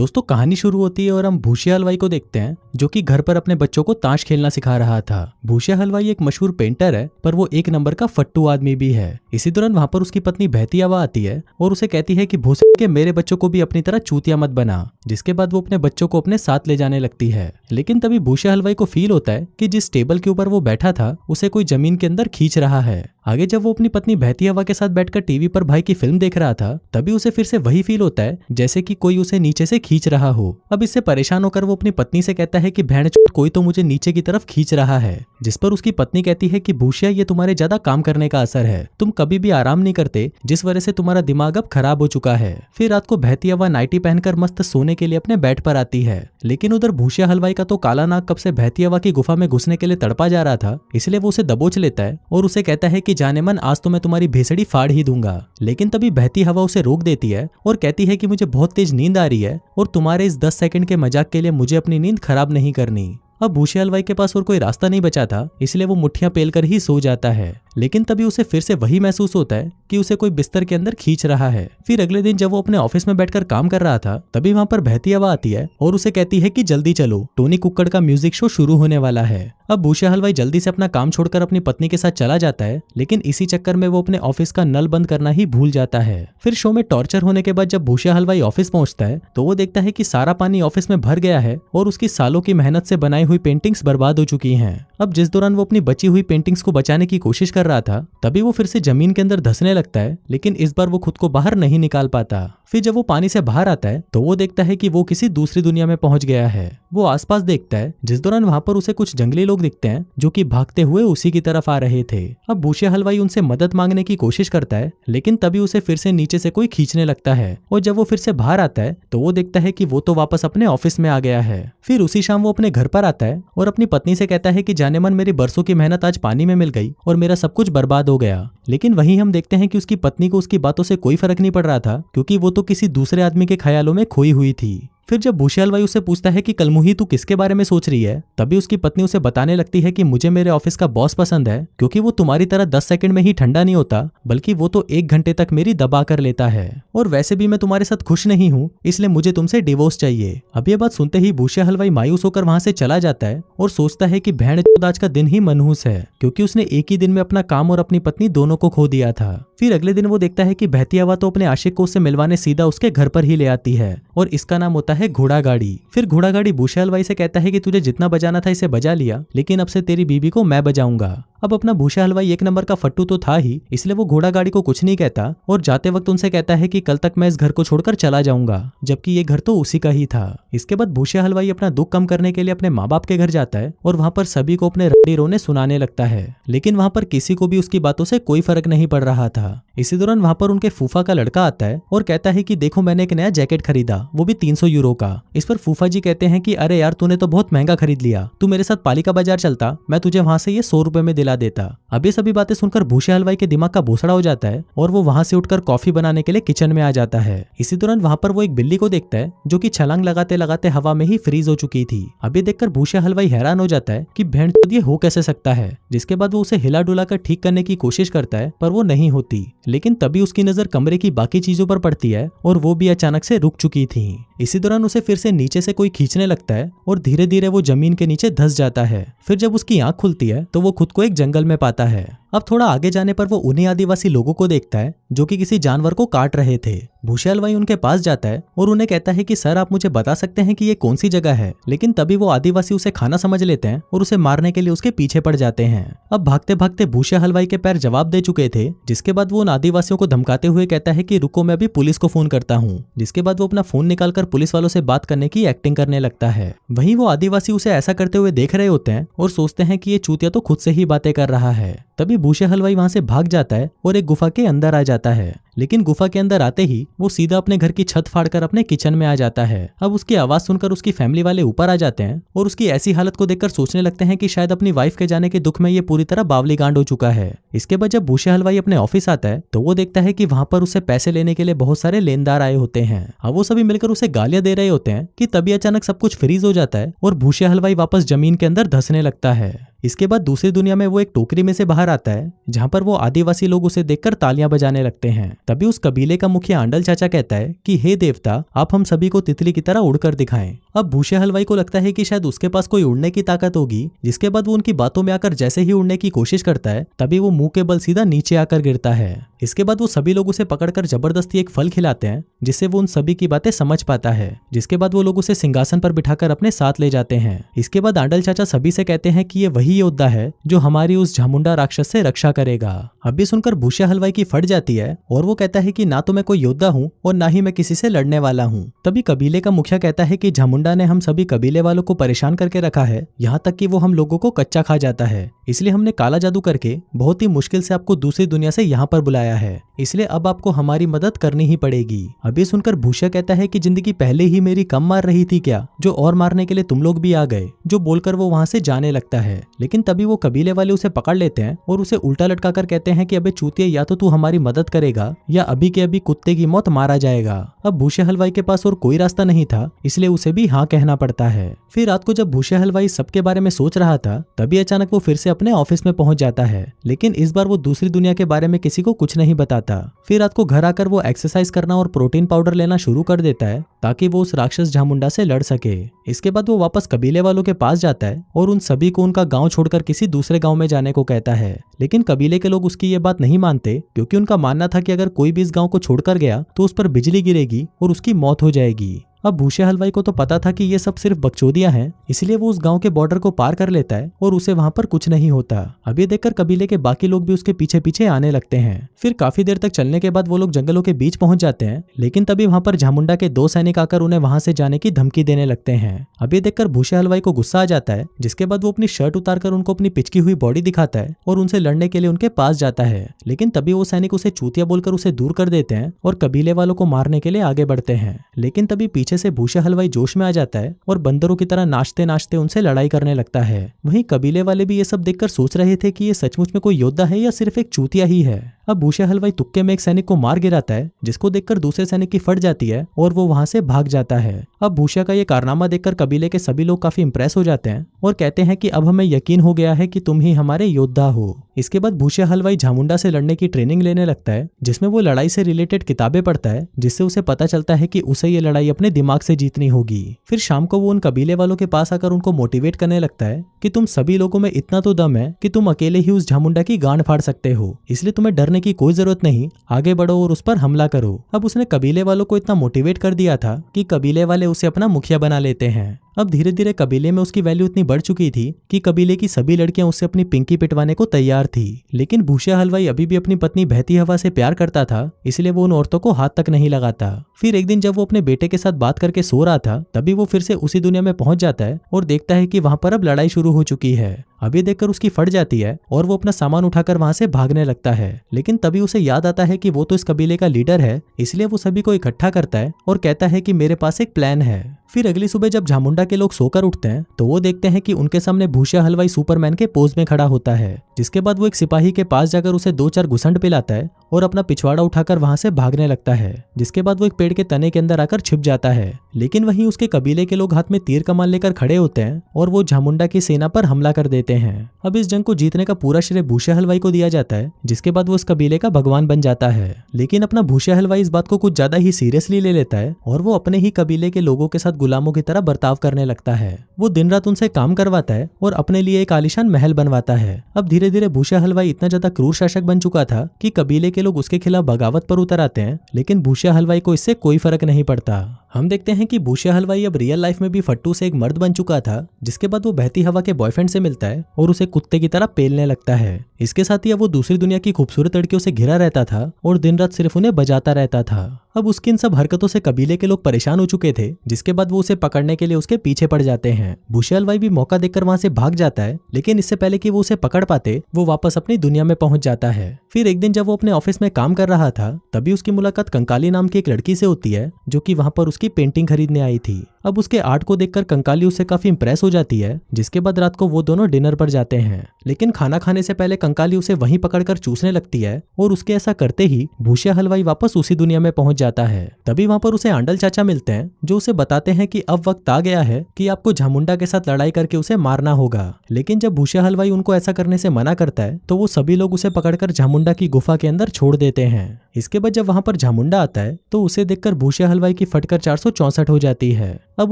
दोस्तों कहानी शुरू होती है और हम भूसिया हलवाई को देखते हैं जो कि घर पर अपने बच्चों को ताश खेलना सिखा रहा था। भूसिया हलवाई एक मशहूर पेंटर है पर वो एक नंबर का फट्टू आदमी भी है। इसी दौरान वहाँ पर उसकी पत्नी बहती हवा आती है और उसे कहती है कि भूसिया के मेरे बच्चों को भी अपनी तरह चूतिया मत बना, जिसके बाद वो अपने बच्चों को अपने साथ ले जाने लगती है। लेकिन तभी भूसिया हलवाई को फील होता है कि जिस टेबल के ऊपर वो बैठा था उसे कोई जमीन के अंदर खींच रहा है। आगे जब वो अपनी पत्नी बहती हवा के साथ बैठकर टीवी पर भाई की फिल्म देख रहा था तभी उसे फिर से वही फील होता है जैसे कि कोई उसे नीचे से खींच रहा हो। अब इससे परेशान होकर वो अपनी पत्नी से कहता है कि बहनचोद कोई तो मुझे नीचे की तरफ खींच रहा है, जिस पर उसकी पत्नी कहती है कि भूसिया ये तुम्हारे ज्यादा काम करने का असर है, तुम कभी भी आराम नहीं करते जिस वजह से तुम्हारा दिमाग अब खराब हो चुका है। फिर रात को बहती हवा नाइटी पहनकर मस्त सोने के लिए अपने बेड पर आती है, लेकिन उधर भूसिया हलवाई का तो काला नाग कब से बहती हवा की गुफा में घुसने के लिए तड़पा जा रहा था, इसलिए वो उसे दबोच लेता है और उसे कहता है कि जाने मन आज तो मैं तुम्हारी भेसड़ी फाड़ ही दूंगा। लेकिन तभी बहती हवा उसे रोक देती है और कहती है कि मुझे बहुत तेज नींद आ रही है और तुम्हारे इस 10 सेकंड के मजाक के लिए मुझे अपनी नींद खराब नहीं करनी। अब भूसिया हलवाई के पास और कोई रास्ता नहीं बचा था, इसलिए वो मुट्ठियां पेलकर ही सो जाता है। लेकिन तभी उसे फिर से वही महसूस होता है कि उसे कोई बिस्तर के अंदर खींच रहा है। फिर अगले दिन जब वो अपने ऑफिस में बैठकर काम कर रहा था तभी वहां पर बहती हवा आती है और उसे कहती है कि जल्दी चलो, टोनी कुक्कड़ का म्यूजिक शो शुरू होने वाला है। अब भूसिया हलवाई जल्दी से अपना काम छोड़कर अपनी पत्नी के साथ चला जाता है, लेकिन इसी चक्कर में वो अपने ऑफिस का नल बंद करना ही भूल जाता है। फिर शो में टॉर्चर होने के बाद जब भूसिया हलवाई ऑफिस पहुंचता है तो वो देखता है कि सारा पानी ऑफिस में भर गया है और उसकी सालों की मेहनत से बनाई हुई पेंटिंग्स बर्बाद हो चुकी हैं। अब जिस दौरान वो अपनी बची हुई पेंटिंग्स को बचाने की कोशिश कर रहा था तभी वो फिर से जमीन के अंदर धंसने लगता है, लेकिन इस बार वो खुद को बाहर नहीं निकाल पाता। फिर जब वो पानी से बाहर आता है तो वो देखता है कि वो किसी दूसरी दुनिया में पहुंच गया है। वो आसपास देखता है, जिस दौरान वहां पर उसे कुछ जंगली लोग दिखते हैं जो कि भागते हुए उसी की तरफ आ रहे थे। अब भूसिया हलवाई उनसे मदद मांगने की कोशिश करता है, लेकिन तभी उसे फिर से नीचे से कोई खींचने लगता है और जब वो फिर से बाहर आता है तो वो देखता है कि वो तो वापस अपने ऑफिस में आ गया है। फिर उसी शाम वो अपने घर पर आता है और अपनी पत्नी से कहता है कि जाने मन मेरी बरसों की मेहनत आज पानी में मिल गई और मेरा सब कुछ बर्बाद हो गया। लेकिन वहीं हम देखते हैं कि उसकी पत्नी को उसकी बातों से कोई फर्क नहीं पड़ रहा था, क्योंकि वो तो किसी दूसरे आदमी के ख्यालों में खोई हुई थी। फिर जब भूसिया हलवाई उससे पूछता है कि कलमुही तू किसके बारे में सोच रही है, तभी उसकी पत्नी उसे बताने लगती है कि मुझे मेरे ऑफिस का बॉस पसंद है, क्योंकि वो तुम्हारी तरह 10 सेकंड में ही ठंडा नहीं होता, बल्कि वो तो 1 घंटे तक मेरी दबा कर लेता है। और वैसे भी मैं तुम्हारे साथ खुश नहीं हूँ, इसलिए मुझे तुमसे डिवोर्स चाहिए। अब ये बात सुनते ही भूसिया हलवाई मायूस होकर वहां से चला जाता है और सोचता है कि बहनचोद आज का दिन ही मनहूस है, क्योंकि उसने एक ही दिन में अपना काम और अपनी पत्नी दोनों को खो दिया था। फिर अगले दिन वो देखता है कि बहती हवा तो अपने आशिक को उससे मिलवाने सीधा उसके घर पर ही ले आती है और इसका नाम होता है घोड़ा गाड़ी। फिर घोड़ा गाड़ी भूसिया हलवाई से कहता है कि तुझे जितना बजाना था इसे बजा लिया, लेकिन अब से तेरी बीबी को मैं बजाऊंगा। अब अपना भूसिया हलवाई एक नंबर का फट्टू तो था ही, इसलिए वो घोड़ा गाड़ी को कुछ नहीं कहता और जाते वक्त उनसे कहता है कि कल तक मैं इस घर को छोड़कर चला जाऊंगा, जबकि ये घर तो उसी का ही था। इसके बाद भूसिया हलवाई अपना दुख कम करने के लिए अपने माँ बाप के घर जाता है और वहाँ पर सभी को अपने रंडी रोने सुनाने लगता है, लेकिन वहाँ पर किसी को भी उसकी बातों से कोई फर्क नहीं पड़ रहा था। इसी दौरान वहाँ पर उनके फूफा का लड़का आता है और कहता है कि देखो मैंने एक नया जैकेट खरीदा, वो भी 300 यूरो का। इस पर फूफा जी कहते हैं कि अरे यार तूने तो बहुत महंगा खरीद लिया, तू मेरे साथ पालिका बाजार चलता, मैं तुझे वहां से ये 100 रुपए में दिला देता। अब ये सभी बातें सुनकर भूसिया हलवाई के दिमाग का भोसड़ा हो जाता है और वो वहां से उठकर कॉफी बनाने के लिए किचन में आ जाता है। इसी दौरान वहां पर वो एक बिल्ली को देखता है जो कि छलांग लगाते लगाते हवा में ही फ्रीज हो चुकी थी। अब ये देखकर भूसिया हलवाई हैरान हो जाता है कि भेड़चोद ये हो कैसे सकता है। जिसके बाद वो उसे हिला डुला कर ठीक करने की कोशिश करता है पर वो नहीं होती। लेकिन तभी उसकी नजर कमरे की बाकी चीजों पर पड़ती है और वो भी अचानक से रुक चुकी थी। इसी दौरान उसे फिर से नीचे से कोई खींचने लगता है और धीरे धीरे वो जमीन के नीचे धंस जाता है। फिर जब उसकी आंख खुलती है तो वो खुद को एक जंगल में पाता है। अब थोड़ा आगे जाने पर वो उन्हीं आदिवासी लोगों को देखता है जो कि किसी जानवर को काट रहे थे। भूसिया हलवाई उनके पास जाता है और उन्हें कहता है कि सर आप मुझे बता सकते हैं कि ये कौन सी जगह है, लेकिन तभी वो आदिवासी उसे खाना समझ लेते हैं और उसे मारने के लिए उसके पीछे पड़ जाते हैं। अब भागते भागते भूसिया हलवाई के पैर जवाब दे चुके थे, जिसके बाद वो उन आदिवासियों को धमकाते हुए कहता है कि रुको मैं अभी पुलिस को फोन करता हूँ। जिसके बाद वो अपना फोन निकालकर पुलिस वालों से बात करने की एक्टिंग करने लगता है। वहीं वो आदिवासी उसे ऐसा करते हुए देख रहे होते हैं और सोचते हैं कि ये चूतिया तो खुद से ही बातें कर रहा है। तभी भूसिया हलवाई वहां से भाग जाता है और एक गुफा के अंदर आ जाता है, लेकिन गुफा के अंदर आते ही वो सीधा अपने घर की छत फाड़कर अपने किचन में आ जाता है। अब उसकी आवाज सुनकर उसकी फैमिली वाले ऊपर आ जाते हैं और उसकी ऐसी हालत को देखकर सोचने लगते हैं कि शायद अपनी वाइफ के जाने के दुख में ये पूरी तरह बावली गांड हो चुका है। इसके बाद जब भूसिया हलवाई अपने ऑफिस आता है तो वो देखता है कि वहां पर उससे पैसे लेने के लिए बहुत सारे लेनदार आए होते हैं। अब वो सभी मिलकर उसे गालियां दे रहे होते हैं कि तभी अचानक सब कुछ फ्रीज हो जाता है और भूसिया हलवाई वापस जमीन के अंदर धंसने लगता है। इसके बाद दूसरी दुनिया में वो एक टोकरी में से बाहर आता है, जहाँ पर वो आदिवासी लोग उसे देखकर तालियां बजाने लगते हैं। तभी उस कबीले का मुखिया आंडल चाचा कहता है कि हे देवता, आप हम सभी को तितली की तरह उड़कर दिखाएं। अब भूसे हलवाई को लगता है कि शायद उसके पास कोई उड़ने की ताकत होगी, जिसके बाद वो उनकी बातों में आकर जैसे ही उड़ने की कोशिश करता है तभी वो मुंह के बल सीधा नीचे आकर गिरता है। इसके बाद वो सभी लोग उसे पकड़कर जबरदस्ती एक फल खिलाते हैं, जिससे वो उन सभी की बातें समझ पाता है। जिसके बाद वो लोग उसे सिंहासन पर बिठाकर अपने साथ ले जाते हैं। इसके बाद आंडल चाचा सभी से कहते हैं कि ये वही योद्धा है जो हमारी उस झामुंडा राक्षस से रक्षा करेगा। अब भी सुनकर भूसे हलवाई की फट जाती है और वो कहता है कि ना तो मैं कोई योद्धा हूँ और ना ही मैं किसी से लड़ने वाला हूँ। तभी कबीले का मुखिया कहता है कि झामुंडा ने हम सभी कबीले वालों को परेशान करके रखा है, यहाँ तक कि वो हम लोगों को कच्चा खा जाता है। इसलिए हमने काला जादू करके बहुत ही मुश्किल से आपको दूसरी दुनिया से यहाँ पर बुलाया है, इसलिए अब आपको हमारी मदद करनी ही पड़ेगी। अभी सुनकर भूषा कहता है कि जिंदगी पहले ही मेरी कम मार रही थी क्या, जो और मारने के लिए तुम लोग भी आ गए, जो बोलकर वो वहां से जाने लगता है। लेकिन तभी वो कबीले वाले उसे पकड़ लेते हैं और उसे उल्टा लटकाकर कहते हैं कि अबे चूतिया, या तो तू हमारी मदद करेगा या अभी के अभी कुत्ते की मौत मारा जाएगा। अब भूसे हलवाई के पास और कोई रास्ता नहीं था, इसलिए उसे भी हाँ कहना पड़ता है। फिर रात को जब भूसे हलवाई सबके बारे में सोच रहा था तभी अचानक वो फिर से अपने ऑफिस में पहुंच जाता है, लेकिन इस बार वो दूसरी दुनिया के बारे में किसी को कुछ नहीं बताता। फिर रात को घर आकर वो एक्सरसाइज करना और प्रोटीन पाउडर लेना शुरू कर देता है ताकि वो उस राक्षस झामुंडा से लड़ सके। इसके बाद वो वापस कबीले वालों के पास जाता है और उन सभी को उनका गांव छोड़कर किसी दूसरे गांव में जाने को कहता है। लेकिन कबीले के लोग उसकी ये बात नहीं मानते, क्योंकि उनका मानना था कि अगर कोई भी इस गांव को छोड़कर गया तो उस पर बिजली गिरेगी और उसकी मौत हो जाएगी। अब भूसे हलवाई को तो पता था कि ये सब सिर्फ बकचोदियां हैं, इसलिए वो उस गांव के बॉर्डर को पार कर लेता है और उसे वहां पर कुछ नहीं होता। अब ये देखकर कबीले के बाकी लोग भी उसके पीछे पीछे आने लगते हैं। फिर काफी देर तक चलने के बाद वो लोग जंगलों के बीच पहुंच जाते हैं, लेकिन तभी वहां पर झामुंडा के 2 सैनिक आकर उन्हें वहां से जाने की धमकी देने लगते हैं। अब ये देखकर भूसे हलवाई को गुस्सा आ जाता है, जिसके बाद वो अपनी शर्ट उतारकर उनको अपनी पिचकी हुई बॉडी दिखाता है और उनसे लड़ने के लिए उनके पास जाता है। लेकिन तभी वो सैनिक उसे चूतिया बोलकर उसे दूर कर देते हैं और कबीले वालों को मारने के लिए आगे बढ़ते हैं। लेकिन तभी पीछे से भूसे हलवाई जोश में आ जाता है और बंदरों की तरह नाचते नाचते उनसे लड़ाई करने लगता है। वहीं कबीले वाले भी ये सब देखकर सोच रहे थे कि ये सचमुच में कोई योद्धा है या सिर्फ एक चूतिया ही है। अब भूसे हलवाई तुक्के में एक सैनिक को मार गिराता है, जिसको देखकर दूसरे सैनिक की फट जाती है और वो वहां से भाग जाता है। अब भूसा का ये कारनामा देखकर कबीले के सभी लोग काफी इंप्रेस हो जाते हैं और कहते हैं कि अब हमें यकीन हो गया है कि तुम ही हमारे योद्धा हो। इसके बाद भूसे हलवाई झामुंडा से लड़ने की ट्रेनिंग लेने लगता है, जिसमें वो लड़ाई से रिलेटेड किताबें पढ़ता है, जिससे उसे पता चलता है कि उसे ये लड़ाई अपने दिमाग से जीतनी होगी। फिर शाम को वो उन कबीले वालों के पास आकर उनको मोटिवेट करने लगता है कि तुम सभी लोगों में इतना तो दम है कि तुम अकेले ही उस झामुंडा की गांड फाड़ सकते हो, इसलिए तुम्हें डरने की कोई जरूरत नहीं, आगे बढ़ो और उस पर हमला करो। अब उसने कबीले वालों को इतना मोटिवेट कर दिया था कि कबीले वाले उसे अपना मुखिया बना लेते हैं। अब धीरे धीरे कबीले में उसकी वैल्यू इतनी बढ़ चुकी थी कि कबीले की सभी लड़कियां उससे अपनी पिंकी पिटवाने को तैयार थी। लेकिन भूसा हलवाई अभी भी अपनी पत्नी बहती हवा से प्यार करता था, इसलिए वो उन औरतों को हाथ तक नहीं लगाता। फिर एक दिन जब वो अपने बेटे के साथ बात करके सो रहा था, तभी वो फिर से उसी दुनिया में पहुंच जाता है और देखता है कि वहां पर अब लड़ाई शुरू हो चुकी है। अब ये देखकर उसकी फट जाती है और वो अपना सामान उठाकर वहां से भागने लगता है। लेकिन तभी उसे याद आता है कि वो तो इस कबीले का लीडर है, इसलिए वो सभी को इकट्ठा करता है और कहता है कि मेरे पास एक प्लान है। फिर अगली सुबह जब झामुंडा के लोग सोकर उठते हैं तो वो देखते हैं कि उनके सामने भूसा हलवाई सुपरमैन के पोज में खड़ा होता है। जिसके बाद वो एक सिपाही के पास जाकर उसे 2-4 घुसंड पिलाता है और अपना पिछवाड़ा उठाकर वहां से भागने लगता है। जिसके बाद वो एक पेड़ के तने के अंदर आकर छिप जाता है। लेकिन वहीं उसके कबीले के लोग हाथ में तीर कमान लेकर खड़े होते हैं और वो झामुंडा की सेना पर हमला कर देते हैं। अब इस जंग को जीतने का पूरा श्रेय भूसा हलवाई को दिया जाता है, जिसके बाद वो उस कबीले का भगवान बन जाता है। लेकिन अपना भूसा हलवाई इस बात को कुछ ज्यादा ही सीरियसली ले लेता है और वो अपने ही कबीले के लोगों के साथ गुलामों की तरह बर्ताव करने लगता है। वो दिन रात उनसे काम करवाता है और अपने लिए एक आलीशान महल बनवाता है। अब धीरे धीरे भूसा हलवाई इतना ज्यादा क्रूर शासक बन चुका था कि कबीले के लोग उसके खिलाफ बगावत पर उतर आते हैं, लेकिन भूसा हलवाई को इससे कोई फर्क नहीं पड़ता। हम देखते हैं कि भूसा हलवाई अब रियल लाइफ में भी फट्टू से एक मर्द बन चुका था, जिसके बाद वो बहती हवा के बॉयफ्रेंड से मिलता है और उसे कुत्ते की तरह पेलने लगता है। इसके साथ ही अब वो दूसरी दुनिया की खूबसूरत लड़कियों से घिरा रहता था और दिन रात सिर्फ उन्हें बजाता रहता था। अब उसकी इन सब हरकतों से कबीले के लोग परेशान हो चुके थे, जिसके बाद वो उसे पकड़ने के लिए उसके पीछे पड़ जाते हैं। भूसा हलवाई भी मौका देखकर वहां से भाग जाता है, लेकिन इससे पहले कि वो उसे पकड़ पाते वो वापस अपनी दुनिया में पहुंच जाता है। फिर एक दिन जब वो अपने ऑफिस में काम कर रहा था, तभी उसकी मुलाकात कंकाली नाम की एक लड़की से होती है, जो कि वहां पर उसकी पेंटिंग खरीदने आई थी। अब उसके आर्ट को देखकर कंकाली उससे काफी इंप्रेस हो जाती है, जिसके बाद रात को वो दोनों डिनर पर जाते हैं। लेकिन खाना खाने से पहले कंकाली उसे वहीं पकड़कर चूसने लगती है और उसके ऐसा करते ही भूसिया हलवाई वापस उसी दुनिया में पहुंच जाता है। तभी वहां पर उसे आंडल चाचा मिलते हैं, जो उसे बताते हैं कि अब वक्त आ गया है कि आपको झामुंडा के साथ लड़ाई करके उसे मारना होगा। लेकिन जब भूसिया हलवाई उनको ऐसा करने से मना करता है तो वो सभी लोग उसे पकड़कर झामुंडा की गुफा के अंदर छोड़ देते हैं। इसके बाद जब वहां पर झामुंडा आता है तो उसे देखकर भूसिया हलवाई की फटकर 464 हो जाती है। अब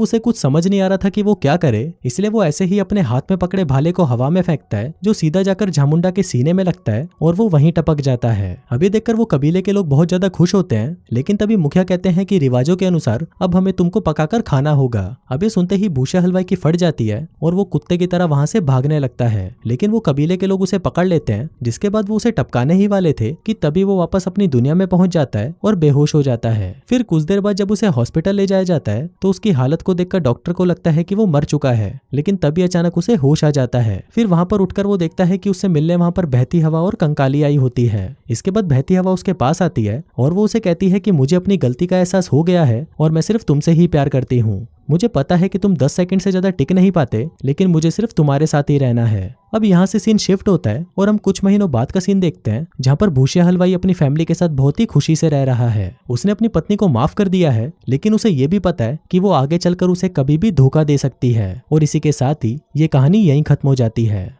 उसे कुछ समझ नहीं आ रहा था कि वो क्या करे, इसलिए वो ऐसे ही अपने हाथ में पकड़े भाले को हवा में फेंकता है, जो सीधा जाकर झामुंडा के सीने में लगता है और वो वहीं टपक जाता है। अभी देखकर वो कबीले के लोग बहुत ज्यादा खुश होते हैं, लेकिन तभी मुखिया कहते हैं कि रिवाजों के अनुसार अब हमें तुमको पकाकर खाना होगा। अब ये सुनते ही भूसिया हलवाई की फट जाती है और वो कुत्ते की तरह वहां से भागने लगता है। लेकिन वो कबीले के लोग उसे पकड़ लेते हैं, जिसके बाद वो उसे टपकाने ही वाले थे कि तभी वो वापस अपनी दुनिया में पहुंच जाता है और बेहोश हो जाता है। फिर कुछ देर बाद जब उसे हॉस्पिटल ले जाया जाता है तो उसकी हालत को देखकर डॉक्टर को लगता है कि वो मर चुका है, लेकिन तभी अचानक उसे होश आ जाता है। फिर वहां पर उठकर वो देखता है कि उससे मिलने वहां पर बहती हवा और कंकाली आई होती है। इसके बाद बहती हवा उसके पास आती है और वो उसे कहती है कि मुझे अपनी गलती का एहसास हो गया है और मैं सिर्फ तुमसे ही प्यार करती हूँ। मुझे पता है कि तुम 10 सेकंड से ज्यादा टिक नहीं पाते, लेकिन मुझे सिर्फ तुम्हारे साथ ही रहना है। अब यहाँ से सीन शिफ्ट होता है और हम कुछ महीनों बाद का सीन देखते हैं, जहाँ पर भूसिया हलवाई अपनी फैमिली के साथ बहुत ही खुशी से रह रहा है। उसने अपनी पत्नी को माफ कर दिया है, लेकिन उसे ये भी पता है कि वो आगे चलकर उसे कभी भी धोखा दे सकती है। और इसी के साथ ही ये कहानी यहीं खत्म हो जाती है।